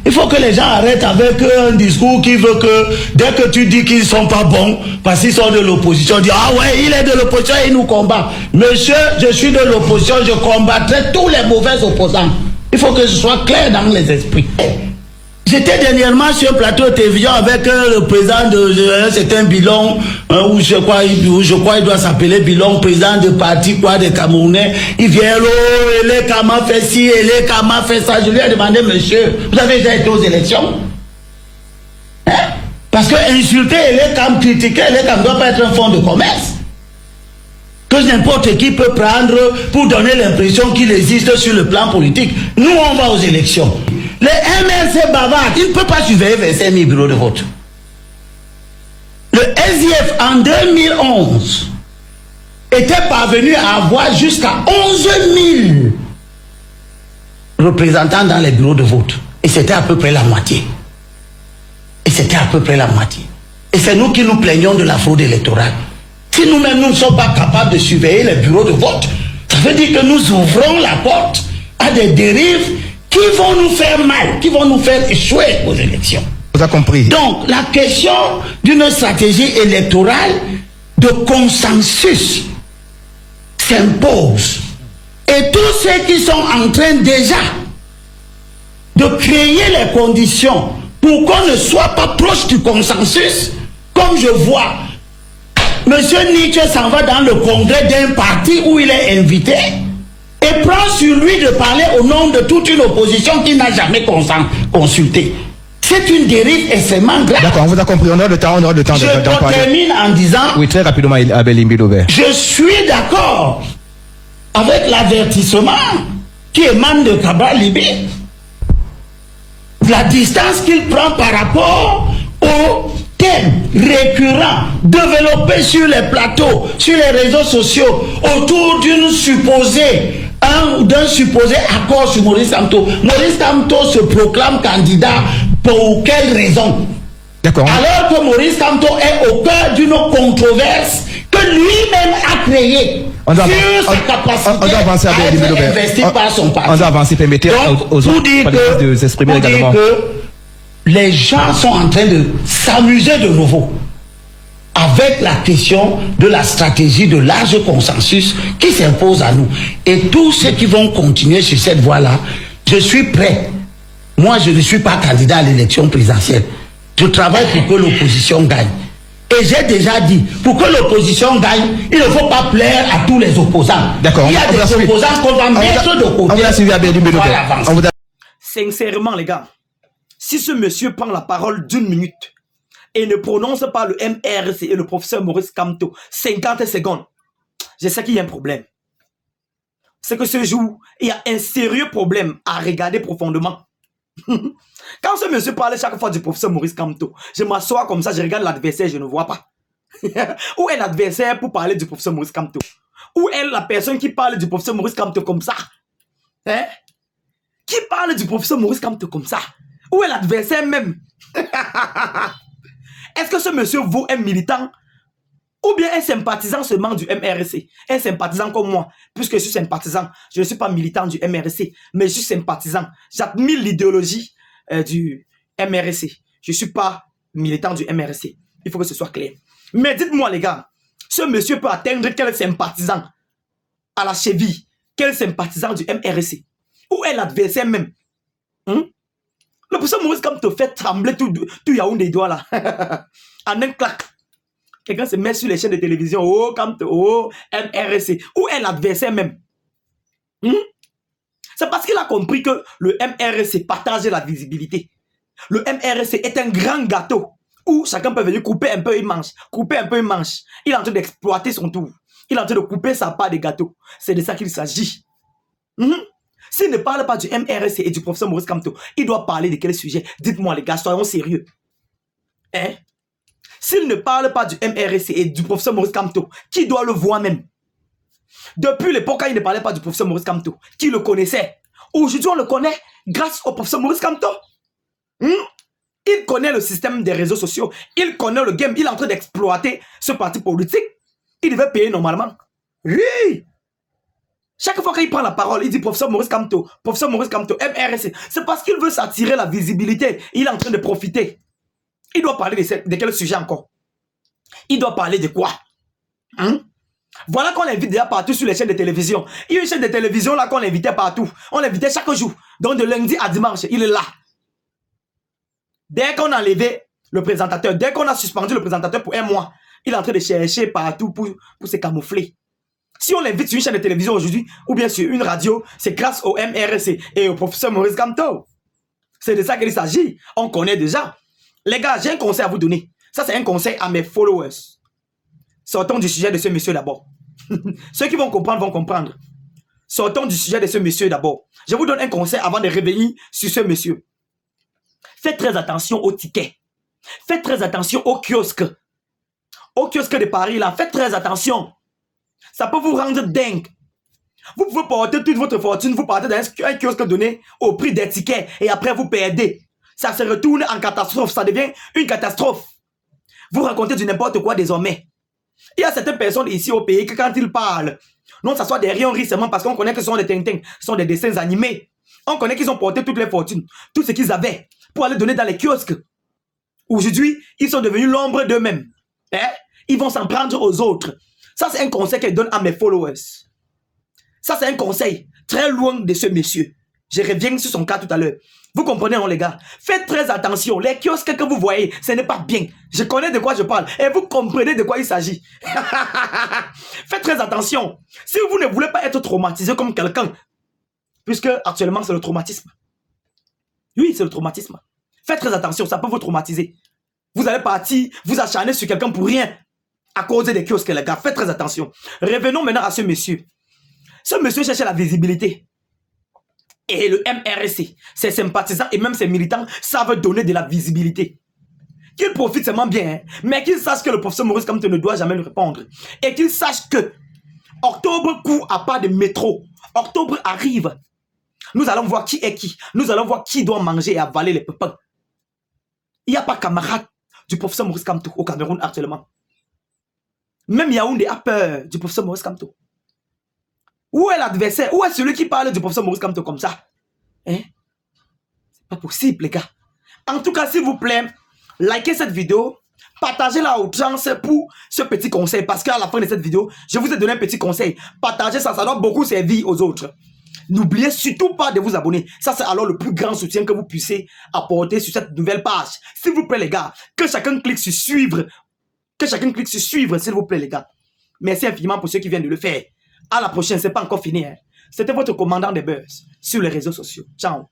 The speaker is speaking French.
Il faut que les gens arrêtent avec un discours qui veut que dès que tu dis qu'ils ne sont pas bons, parce qu'ils sont de l'opposition, dire ah ouais, il est de l'opposition et il nous combat. Monsieur, je suis de l'opposition, je combattrai tous les mauvais opposants. Il faut que ce soit clair dans les esprits. J'étais dernièrement sur un plateau de télévision avec le président de certain Bilon, où je crois il doit s'appeler Bilon, président de parti quoi des Camerounais. Il vient là, les Kama fait ci, les Kama fait ça. Je lui ai demandé, monsieur, vous avez déjà été aux élections? Hein? Parce que insulter les Kama, critiquer les Kama ne doit pas être un fonds de commerce que n'importe qui peut prendre pour donner l'impression qu'il existe sur le plan politique. Nous, on va aux élections. Les MRC bavards, ils ne peuvent pas surveiller 25 000 bureaux de vote. Le SIF en 2011 était parvenu à avoir jusqu'à 11 000 représentants dans les bureaux de vote. Et c'était à peu près la moitié. Et c'est nous qui nous plaignons de la fraude électorale. Si nous-mêmes nous ne sommes pas capables de surveiller les bureaux de vote, ça veut dire que nous ouvrons la porte à des dérives qui vont nous faire mal, qui vont nous faire échouer aux élections. Vous avez compris. Donc, la question d'une stratégie électorale de consensus s'impose. Et tous ceux qui sont en train déjà de créer les conditions pour qu'on ne soit pas proche du consensus, comme je vois, M. Nietzsche s'en va dans le congrès d'un parti où il est invité et prend sur lui de parler au nom de toute une opposition qui n'a jamais consulté. C'est une dérive extrêmement grave. D'accord, on vous a compris, on aura le temps d'en parler. Je termine en disant... Oui, très rapidement, Abel Imbidobe. Je suis d'accord avec l'avertissement qui émane de Cabral Libé. La distance qu'il prend par rapport au thème récurrent développé sur les plateaux, sur les réseaux sociaux, autour d'un supposé accord sur Maurice Kamto. Maurice Kamto se proclame candidat pour quelle raison? D'accord. Alors que Maurice Kamto est au cœur d'une controverse que lui-même a créée sur sa capacité à être investi par son parti. On doit avancer, permettez aux autres de s'exprimer également. Que les gens sont en train de s'amuser de nouveau avec la question de la stratégie de large consensus qui s'impose à nous. Et tous ceux qui vont continuer sur cette voie-là, je suis prêt. Moi, je ne suis pas candidat à l'élection présidentielle. Je travaille pour que l'opposition gagne. Et j'ai déjà dit, pour que l'opposition gagne, il ne faut pas plaire à tous les opposants. D'accord. Il y a des opposants qu'on va mettre de côté. On vous a suivi à Sincèrement, les gars, si ce monsieur prend la parole d'une minute et ne prononce pas le MRC et le professeur Maurice Kamto 50 secondes, je sais qu'il y a un problème. C'est que ce jour, il y a un sérieux problème à regarder profondément. Quand ce monsieur parle chaque fois du professeur Maurice Kamto, je m'assois comme ça, je regarde l'adversaire, je ne vois pas. Où est l'adversaire pour parler du professeur Maurice Kamto? Où est la personne qui parle du professeur Maurice Kamto comme ça? Hein? Qui parle du professeur Maurice Kamto comme ça? Où est l'adversaire même? Est-ce que ce monsieur vaut un militant ou bien un sympathisant seulement du MRC? Un sympathisant comme moi, puisque je suis sympathisant, je ne suis pas militant du MRC, mais je suis sympathisant. J'admire l'idéologie du MRC. Je ne suis pas militant du MRC. Il faut que ce soit clair. Mais dites-moi les gars, ce monsieur peut atteindre quel sympathisant à la cheville? Quel sympathisant du MRC? Où est l'adversaire même? Le professeur Maurice Kamto te fait trembler tout Yaoundé des doigts là. En un claque. Quelqu'un se met sur les chaînes de télévision. Oh, Kamto, oh, MRC. Où est l'adversaire même? C'est parce qu'il a compris que le MRC partage la visibilité. Le MRC est un grand gâteau où chacun peut venir couper un peu, il mange. Couper un peu, il mange. Il est en train d'exploiter son tour. Il est en train de couper sa part de gâteau. C'est de ça qu'il s'agit. S'il ne parle pas du MRC et du professeur Maurice Kamto, il doit parler de quel sujet? Dites-moi les gars, soyons sérieux. Hein? S'il ne parle pas du MRC et du professeur Maurice Kamto, qui doit le voir même? Depuis l'époque quand il ne parlait pas du professeur Maurice Kamto, qui le connaissait? Aujourd'hui on le connaît grâce au professeur Maurice Kamto. Il connaît le système des réseaux sociaux, il connaît le game, il est en train d'exploiter ce parti politique. Il devait payer normalement. Oui. Chaque fois qu'il prend la parole, il dit professeur Maurice Kamto, MRC. C'est parce qu'il veut s'attirer la visibilité. Il est en train de profiter. Il doit parler de quel sujet encore? Il doit parler de quoi? Voilà qu'on l'invite déjà partout sur les chaînes de télévision. Il y a une chaîne de télévision là qu'on l'invitait partout. On l'invitait chaque jour. Donc de lundi à dimanche, il est là. Dès qu'on a enlevé le présentateur, dès qu'on a suspendu le présentateur pour un mois, il est en train de chercher partout pour se camoufler. Si on l'invite sur une chaîne de télévision aujourd'hui, ou bien sur une radio, c'est grâce au MRC et au professeur Maurice Kamto. C'est de ça qu'il s'agit. On connaît déjà. Les gars, j'ai un conseil à vous donner. Ça, c'est un conseil à mes followers. Sortons du sujet de ce monsieur d'abord. Ceux qui vont comprendre vont comprendre. Sortons du sujet de ce monsieur d'abord. Je vous donne un conseil avant de revenir sur ce monsieur. Faites très attention aux tickets. Faites très attention aux kiosques. Aux kiosques de Paris, là, faites très attention. Ça peut vous rendre dingue. Vous pouvez porter toute votre fortune, vous partez dans un kiosque donné au prix des tickets et après vous perdez. Ça se retourne en catastrophe, ça devient une catastrophe. Vous racontez du n'importe quoi désormais. Il y a certaines personnes ici au pays que quand ils parlent, non, ça soit des rionneries seulement parce qu'on connaît que ce sont des tintins, ce sont des dessins animés. On connaît qu'ils ont porté toutes les fortunes, tout ce qu'ils avaient pour aller donner dans les kiosques. Aujourd'hui, ils sont devenus l'ombre d'eux-mêmes. Ils vont s'en prendre aux autres. Ça, c'est un conseil que je donne à mes followers. Ça, c'est un conseil très loin de ce monsieur. Je reviens sur son cas tout à l'heure. Vous comprenez, non, les gars? Faites très attention. Les kiosques que vous voyez, ce n'est pas bien. Je connais de quoi je parle. Et vous comprenez de quoi il s'agit. Faites très attention. Si vous ne voulez pas être traumatisé comme quelqu'un, puisque actuellement, c'est le traumatisme. Oui, c'est le traumatisme. Faites très attention, ça peut vous traumatiser. Vous allez partir, vous acharner sur quelqu'un pour rien. À cause des kiosques, les gars. Faites très attention. Revenons maintenant à ce monsieur. Ce monsieur cherche la visibilité. Et le MRC, ses sympathisants et même ses militants savent donner de la visibilité. Qu'il profite seulement bien, hein, mais qu'il sache que le professeur Maurice Kamto ne doit jamais lui répondre. Et qu'il sache que octobre court à pas de métro. Octobre arrive. Nous allons voir qui est qui. Nous allons voir qui doit manger et avaler les pépins. Il n'y a pas camarade du professeur Maurice Kamto au Cameroun actuellement. Même Yaoundé a peur du professeur Maurice Kamto. Où est l'adversaire? Où est celui qui parle du professeur Maurice Kamto comme ça? Hein? C'est pas possible, les gars. En tout cas, s'il vous plaît, likez cette vidéo, partagez-la aux gens pour ce petit conseil. Parce qu'à la fin de cette vidéo, je vous ai donné un petit conseil. Partagez ça, ça doit beaucoup servir aux autres. N'oubliez surtout pas de vous abonner. Ça, c'est alors le plus grand soutien que vous puissiez apporter sur cette nouvelle page. S'il vous plaît, les gars, que chacun clique sur suivre. Que chacun clique sur suivre, s'il vous plaît, les gars. Merci infiniment pour ceux qui viennent de le faire. À la prochaine, c'est pas encore fini. Hein. C'était votre commandant des buzz sur les réseaux sociaux. Ciao.